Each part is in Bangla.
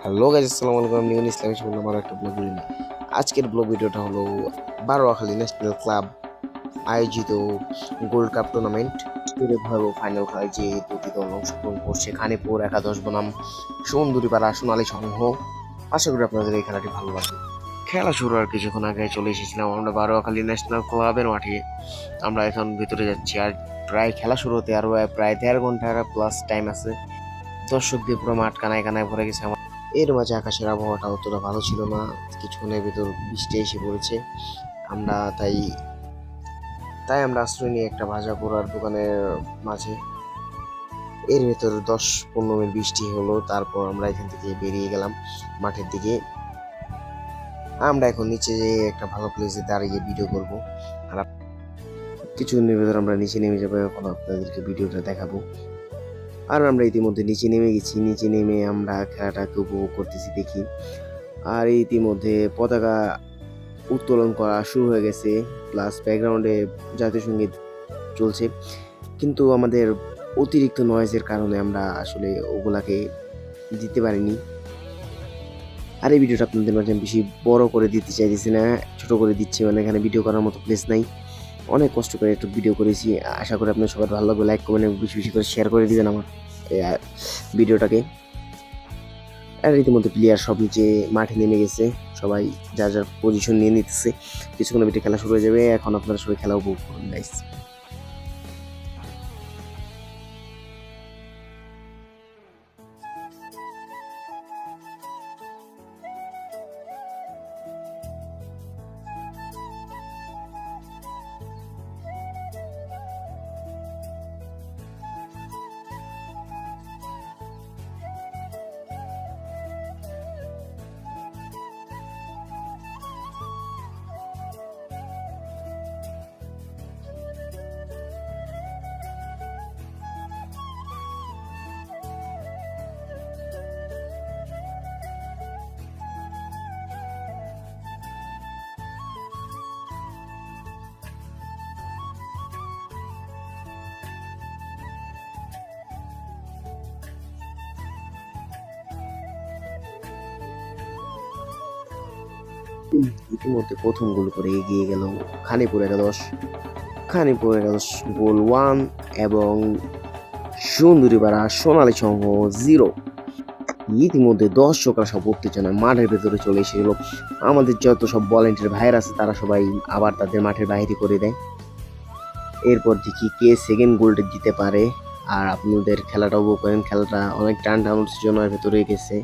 হ্যালো গাইস, আসসালামু আলাইকুম। আমি নিউন ইসলামী শুনলাম আমার একটা ব্লগ ভিডিও নিয়ে। আজকের ব্লগ ভিডিওটা হলো বারোয়াখালী ন্যাশনাল ক্লাব আয়োজিত গোল্ড কাপ টুর্নামেন্ট এর ভয়াবহ ফাইনাল খেলায় যে দুটি দল অংশগ্রহণ করছে, খানিপুর একাদশ বনাম সুন্দরীপাড়া সোনালী সংঘ। আশা করি আপনাদের এই খেলাটি ভালো লাগবে। খেলা শুরু আর কিছুক্ষণ আগে চলে এসেছিলাম আমরা বারোয়াখালী ন্যাশনাল ক্লাবের মাঠে। আমরা এখন ভিতরে যাচ্ছি, আর প্রায় খেলা শুরু হতে আরো প্রায় 1.5 ঘন্টার প্লাস টাইম আছে। দর্শক দিয়ে পুরো মাঠ কানায় কানায় ভরে গেছে। এর মাঝে আকাশের আবহাওয়াটা অতটা ভালো ছিল না, কিছুক্ষণের ভিতর বৃষ্টি এসে পড়েছে। আমরা তাই তাই আমরা আশ্রয় নিয়ে একটা ভাজা পোড়ার দোকানের মাঝে। এর ভেতর 10-15 মিনিট বৃষ্টি হলো, তারপর আমরা এখান থেকে বেরিয়ে গেলাম মাঠের দিকে। আমরা এখন নিচে যেয়ে একটা ভালো প্লেসে দাঁড়িয়ে ভিডিও করব, আর কিছুক্ষণের ভেতর আমরা নিচে নেমে যাবো। এখন আপনাদেরকে ভিডিওটা দেখাবো। আর আমরা ইতিমধ্যে নিচে নেমে গেছি। নিচে নেমে আমরা খেলাটাকে উপভোগ করতেছি দেখি। আর ইতিমধ্যে পতাকা উত্তোলন করা শুরু হয়ে গেছে, প্লাস ব্যাকগ্রাউন্ডে জাতীয় সঙ্গীত চলছে। কিন্তু আমাদের অতিরিক্ত নয়েজের কারণে আমরা আসলে ওগুলাকে দিতে পারিনি। আর এই ভিডিওটা আপনাদের মাঝে বেশি বড় করে দিতে চাইতেছি না, ছোট করে দিচ্ছি, মানে এখানে ভিডিও করার মতো প্লেস নাই। অনেক কষ্ট করে একটু ভিডিও করেছি। আশা করি আপনার সবার ভালো লাগবে। লাইক কমেন্ট বেশি বেশি করে শেয়ার করে দিবেন আমার ভিডিওটাকে। আর ইতিমধ্যে প্লেয়ার সব নিচে মাঠে নেমে গেছে, সবাই যার যার পজিশন নিয়ে নিতেছে। কিছুক্ষণের ভিতরে খেলা শুরু হয়ে যাবে। এখন আপনারা সবাই খেলা উপভোগ করুন গাইস। ইতিমধ্যে প্রথম গোল করে এগিয়ে গেল খানিপুর একাদশ। খানিপুর একাদশ গোল 1 এবং সুন্দরীপাড়া সোনালী সংঘ 0। ইতিমধ্যে দর্শকরা সব উত্তেজনা মাঠের ভেতরে চলে এসেছিল। আমাদের যত সব ভলান্টিয়ার ভাইয়ের আছে তারা সবাই আবার তাদের মাঠের বাইরে করে দেয়। এরপর দেখি কে সেকেন্ড গোলটা দিতে পারে। আর আপনাদের খেলাটা উপভোগ করেন। খেলাটা অনেক টান টান উত্তেজনার ভেতরে গেছে।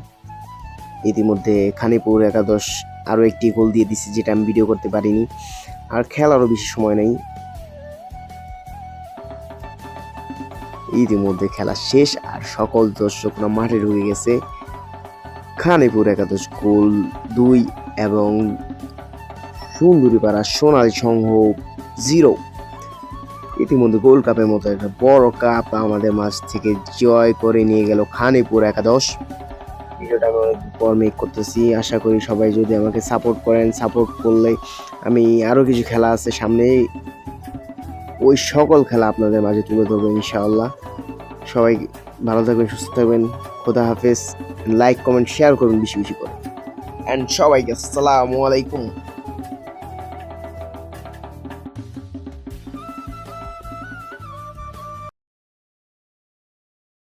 ইতিমধ্যে খানিপুর একাদশ আরও একটি গোল দিয়ে দিচ্ছে, যেটা আমি ভিডিও করতে পারিনি। আর খেলারও বেশি সময় নেই। ইতিমধ্যে খেলা শেষ আর সকল দর্শকরা মাঠে ঢুকে গেছে। খানিপুর একাদশ গোল 2 এবং সুন্দরীপাড়া সোনালী সংঘ 0। ইতিমধ্যে গোল্ড কাপের মতো একটা বড় কাপ আমাদের মাঝ থেকে জয় করে নিয়ে গেল খানিপুর একাদশ। ভিডিওটা আমি অনেকদিন পর মেক করতেছি। আশা করি সবাই যদি আমাকে সাপোর্ট করেন। সাপোর্ট করলে আমি আরও কিছু খেলা আছে সামনে, ওই সকল খেলা আপনাদের মাঝে তুলে ধরবো ইনশাআল্লাহ। সবাই ভালো থাকবেন, সুস্থ থাকবেন। খোদা হাফেজ। লাইক কমেন্ট শেয়ার করবেন বেশি বেশি করে। অ্যান্ড সবাইকে আসসালামু আলাইকুম।